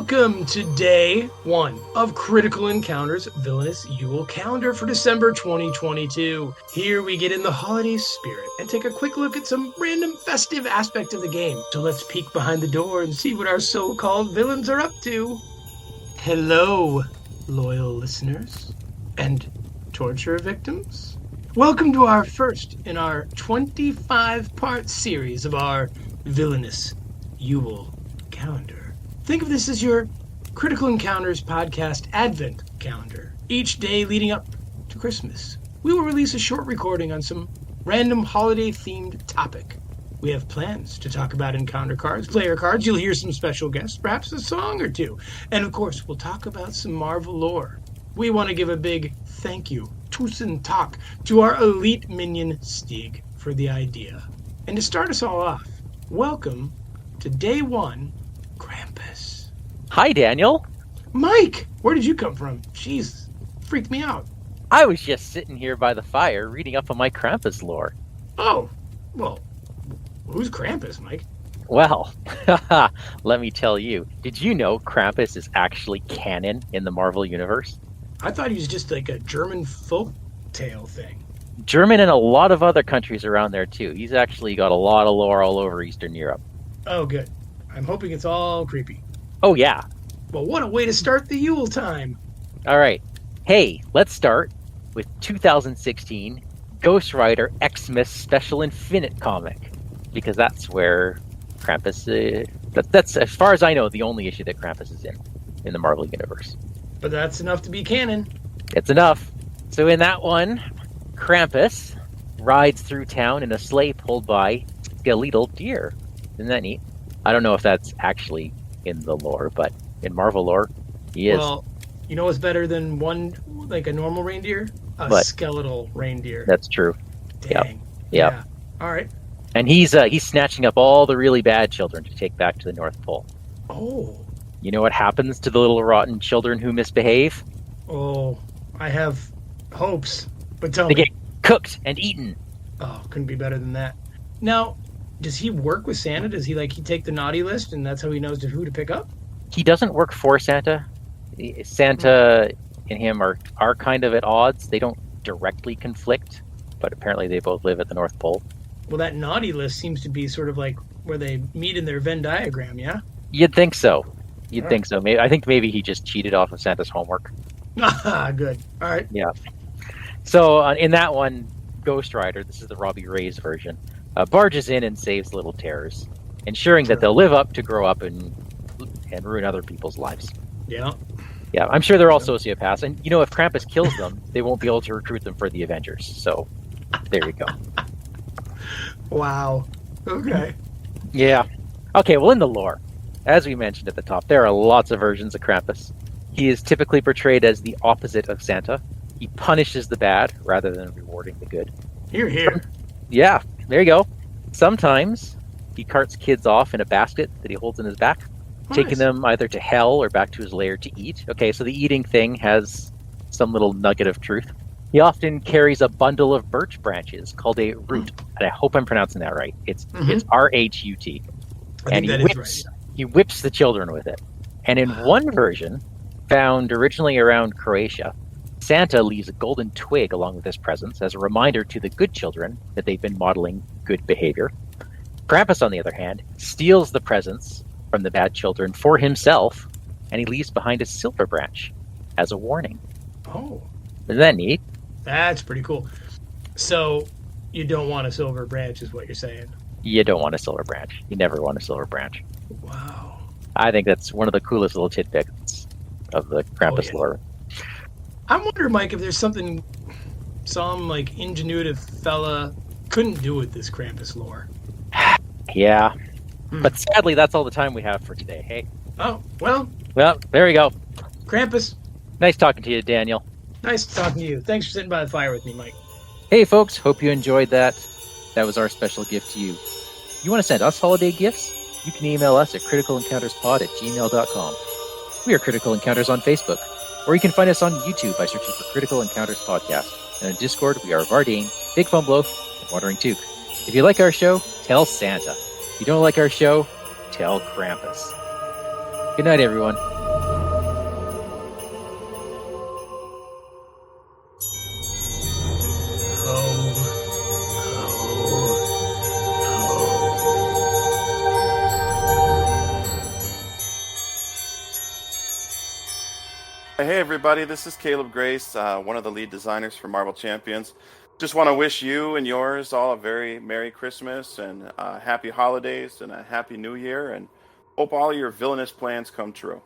Welcome to day one of Critical Encounters Villainous Yule calendar for December 2022. Here we get in the holiday spirit and take a quick look at some random festive aspect of the game. So let's peek behind the door and see what our so-called villains are up to. Hello, loyal listeners and torture victims. Welcome to our first in our 25-part series of our Villainous Yule calendar. Think of this as your Critical Encounters podcast Advent calendar. Each day leading up to Christmas, we will release a short recording on some random holiday-themed topic. We have plans to talk about encounter cards, player cards, you'll hear some special guests, perhaps a song or two. And of course, we'll talk about some Marvel lore. We want to give a big thank you, Tusen Tak, to our elite minion Stig for the idea. And to start us all off, welcome to day one, Krampus. Hi, Daniel. Mike, where did you come from? Jeez, freaked me out. I was just sitting here by the fire reading up on my Krampus lore. Oh, well, who's Krampus, Mike? Well, let me tell you. Did you know Krampus is actually canon in the Marvel Universe? I thought he was just like a German folk tale thing. German and a lot of other countries around there, too. He's actually got a lot of lore all over Eastern Europe. Oh, good. I'm hoping it's all creepy. Oh, yeah. Well, what a way to start the Yule time. All right. Hey, let's start with 2016 Ghost Rider Xmas Special Infinite comic, because that's where Krampus... That's, as far as I know, the only issue that Krampus is in the Marvel Universe. But that's enough to be canon. It's enough. So in that one, Krampus rides through town in a sleigh pulled by skeletal deer. Isn't that neat? I don't know if that's actually in the lore, but in Marvel lore, he is. Well, you know what's better than one, like a normal reindeer? A skeletal reindeer. That's true. Dang. Yep. Yeah. All right. And he's snatching up all the really bad children to take back to the North Pole. Oh. You know what happens to the little rotten children who misbehave? Oh, I have hopes, but tell They me. get cooked and eaten. Oh, couldn't be better than that. Now, does he work with Santa? Does he take the naughty list and that's how he knows who to pick up? He doesn't work for Santa. Santa and him are kind of at odds. They don't directly conflict, but apparently they both live at the North Pole. Well, that naughty list seems to be sort of like where they meet in their Venn diagram, yeah? You'd think so. You'd think so. I think maybe he just cheated off of Santa's homework. Ah, good. All right. Yeah. So in that one, Ghost Rider, this is the Robbie Reyes version, barges in and saves little terrors, ensuring that they'll live up to grow up and ruin other people's lives. Yeah. Yeah, I'm sure they're all sociopaths. And, if Krampus kills them, they won't be able to recruit them for the Avengers. So there you go. Wow. Okay. Yeah. Okay, well, in the lore, as we mentioned at the top, there are lots of versions of Krampus. He is typically portrayed as the opposite of Santa. He punishes the bad rather than rewarding the good. Here. Yeah, there you go. Sometimes he carts kids off in a basket that he holds in his back, taking them either to hell or back to his lair to eat. Okay, so the eating thing has some little nugget of truth. He often carries a bundle of birch branches called a root, and I hope I'm pronouncing that right. It's R-H-U-T. And he whips the children with it. And in one version, found originally around Croatia, Santa leaves a golden twig along with his presents as a reminder to the good children that they've been modeling good behavior. Krampus, on the other hand, steals the presents from the bad children for himself, and he leaves behind a silver branch as a warning. Oh. Isn't that neat? That's pretty cool. So, you don't want a silver branch is what you're saying? You don't want a silver branch. You never want a silver branch. Wow. I think that's one of the coolest little tidbits of the Krampus lore. I wonder, Mike, if there's something some ingenuitive fella couldn't do with this Krampus lore. Yeah. But sadly, that's all the time we have for today, hey? Oh, well. Well, there we go. Krampus. Nice talking to you, Daniel. Nice talking to you. Thanks for sitting by the fire with me, Mike. Hey, folks. Hope you enjoyed that. That was our special gift to you. You want to send us holiday gifts? You can email us at criticalencounterspod@gmail.com. We are Critical Encounters on Facebook, or you can find us on YouTube by searching for Critical Encounters Podcast. And on Discord, we are Vardane, Big Fun Blow, and Wandering Took. If you like our show, tell Santa. If you don't like our show, tell Krampus. Good night, everyone. Hey everybody, this is Caleb Grace, one of the lead designers for Marvel Champions. Just want to wish you and yours all a very Merry Christmas and Happy Holidays and a Happy New Year, and hope all your villainous plans come true.